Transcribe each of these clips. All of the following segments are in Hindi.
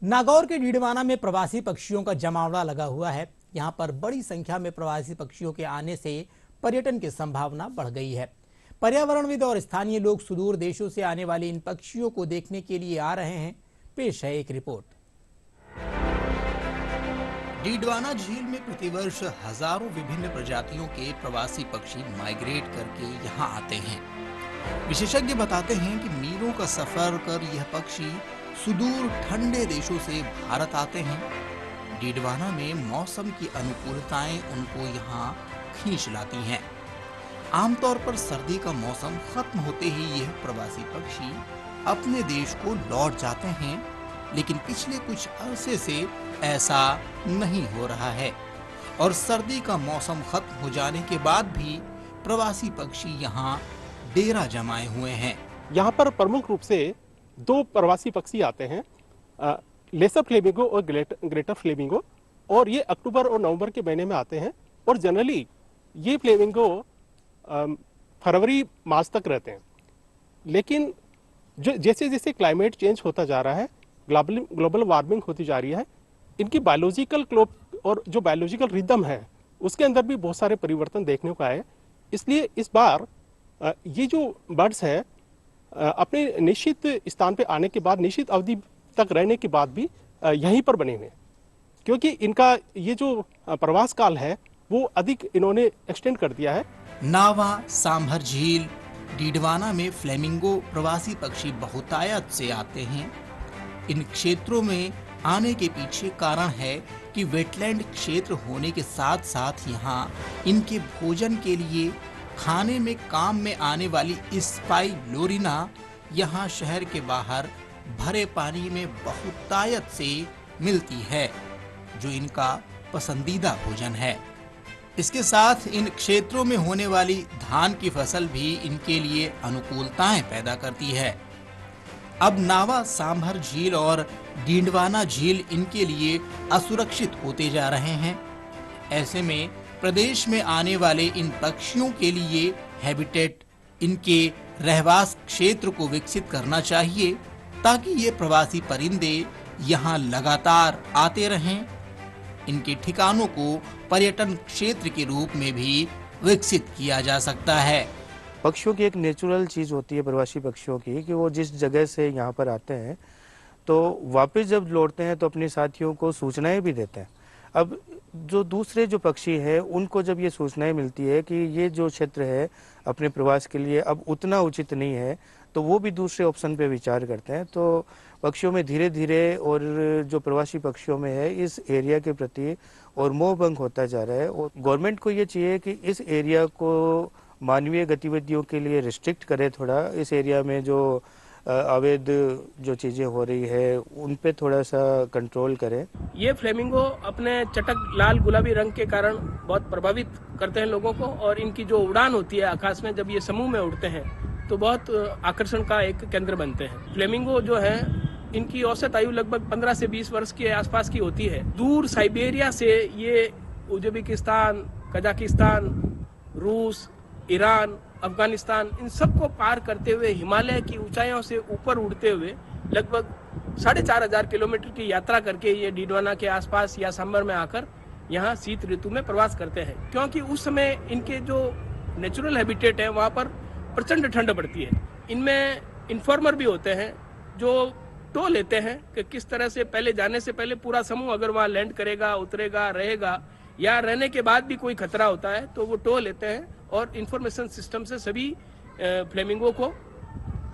नागौर के डीडवाना में प्रवासी पक्षियों का जमावड़ा लगा हुआ है। यहाँ पर बड़ी संख्या में प्रवासी पक्षियों के आने से पर्यटन की संभावना बढ़ गई है। पर्यावरणविद और स्थानीय लोग सुदूर देशों से आने वाले इन पक्षियों को देखने के लिए आ रहे हैं। पेश है एक रिपोर्ट। डीडवाना झील में प्रतिवर्ष हजारों विभिन्न प्रजातियों के प्रवासी पक्षी माइग्रेट करके यहाँ आते हैं। विशेषज्ञ बताते हैं कि मीलों का सफर कर यह पक्षी सुदूर ठंडे देशों से भारत आते हैं। डीडवाना में मौसम की अनुकूलताएं उनको यहाँ खींच लाती हैं। आमतौर पर सर्दी का मौसम खत्म होते ही यह प्रवासी पक्षी अपने देश को लौट जाते हैं, लेकिन पिछले कुछ अरसे से ऐसा नहीं हो रहा है और सर्दी का मौसम खत्म हो जाने के बाद भी प्रवासी पक्षी यहाँ डेरा जमाए हुए हैं। यहाँ पर प्रमुख रूप से दो प्रवासी पक्षी आते हैं, लेसर फ्लेमिंगो और ग्रेटर फ्लेमिंगो, और ये अक्टूबर और नवंबर के महीने में आते हैं। और जनरली ये फ्लेमिंगो फरवरी मार्च तक रहते हैं। लेकिन जैसे जैसे क्लाइमेट चेंज होता जा रहा है, ग्लोबल वार्मिंग होती जा रही है, इनकी बायोलॉजिकल क्लॉक और जो बायोलॉजिकल रिदम है उसके अंदर भी बहुत सारे परिवर्तन देखने को आए। इसलिए इस बार ये जो बर्ड्स है अपने निश्चित स्थान पे आने के बाद, निश्चित अवधि तक रहने के बाद भी यहीं पर बने हुए हैं, क्योंकि इनका ये जो प्रवास काल है वो अधिक इन्होंने एक्सटेंड कर दिया है। नावा सांभर झील डीडवाना में फ्लेमिंगो प्रवासी पक्षी बहुतायत से आते हैं। इन क्षेत्रों में आने के पीछे कारण है कि वेटलैंड क्षेत्र होने के साथ साथ यहाँ इनके भोजन के लिए खाने में काम में आने वाली स्पाइलोरिना यहाँ शहर के बाहर भरे पानी में बहुतायत से मिलती है, जो इनका पसंदीदा भोजन है। इसके साथ इन क्षेत्रों में होने वाली धान की फसल भी इनके लिए अनुकूलताएं पैदा करती है। अब नावा सांभर झील और डीडवाना झील इनके लिए असुरक्षित होते जा रहे हैं। ऐसे में प्रदेश में आने वाले इन पक्षियों के लिए हैबिटेट, इनके रहवास क्षेत्र को विकसित करना चाहिए, ताकि ये प्रवासी परिंदे यहाँ लगातार आते रहें। इनके ठिकानों को पर्यटन क्षेत्र के रूप में भी विकसित किया जा सकता है। पक्षियों की एक नेचुरल चीज़ होती है प्रवासी पक्षियों की, कि वो जिस जगह से यहाँ पर आते हैं तो वापस जब लौटते हैं तो अपने साथियों को सूचनाएं भी देते हैं। अब जो दूसरे जो पक्षी हैं उनको जब ये सूचनाएं मिलती है कि ये जो क्षेत्र है अपने प्रवास के लिए अब उतना उचित नहीं है, तो वो भी दूसरे ऑप्शन पे विचार करते हैं। तो पक्षियों में धीरे धीरे और जो प्रवासी पक्षियों में है इस एरिया के प्रति और मोह भंग होता जा रहा है। और गवर्नमेंट को ये चाहिए कि इस एरिया को मानवीय गतिविधियों के लिए रिस्ट्रिक्ट करे, थोड़ा इस एरिया में जो अवैध जो चीज़ें हो रही है उन पे थोड़ा सा कंट्रोल करें। ये फ्लेमिंगो अपने चटक लाल गुलाबी रंग के कारण बहुत प्रभावित करते हैं लोगों को, और इनकी जो उड़ान होती है आकाश में, जब ये समूह में उड़ते हैं तो बहुत आकर्षण का एक केंद्र बनते हैं। फ्लेमिंगो जो है इनकी औसत आयु लगभग 15 से 20 वर्ष के आसपास की होती है। दूर साइबेरिया से ये उज्बेकिस्तान, कजाकिस्तान, रूस, ईरान, अफगानिस्तान, इन सबको पार करते हुए हिमालय की ऊंचाइयों से ऊपर उड़ते हुए लगभग 4,500 किलोमीटर की यात्रा करके ये डीडवाना के आसपास या सांभर में आकर यहाँ शीत ऋतु में प्रवास करते हैं, क्योंकि उस समय इनके जो नेचुरल हैबिटेट है वहाँ पर प्रचंड ठंड पड़ती है। इनमें इन्फॉर्मर भी होते हैं जो टो लेते हैं कि किस तरह से पहले जाने से पहले पूरा समूह अगर वहाँ लैंड करेगा, उतरेगा, रहेगा, या रहने के बाद भी कोई खतरा होता है तो वो टो लेते हैं और इंफॉर्मेशन सिस्टम से सभी फ्लेमिंगो को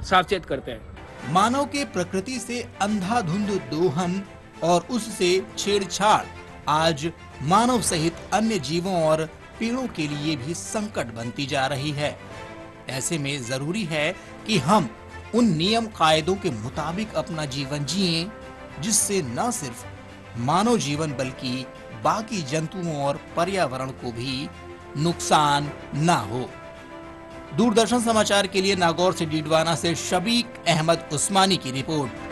सावचेत करते हैं। मानव के प्रकृति से अंधाधुंध दोहन और उससे छेड़छाड़ आज मानव सहित अन्य जीवों और पेड़ों के लिए भी संकट बनती जा रही है। ऐसे में जरूरी है कि हम उन नियम कायदों के मुताबिक अपना जीवन जिएं, जिससे न सिर्फ मानव जीवन बल्कि बाकी जंतुओं और पर्यावरण को भी नुकसान ना हो। दूरदर्शन समाचार के लिए नागौर से डीडवाना से शबीक अहमद उस्मानी की रिपोर्ट।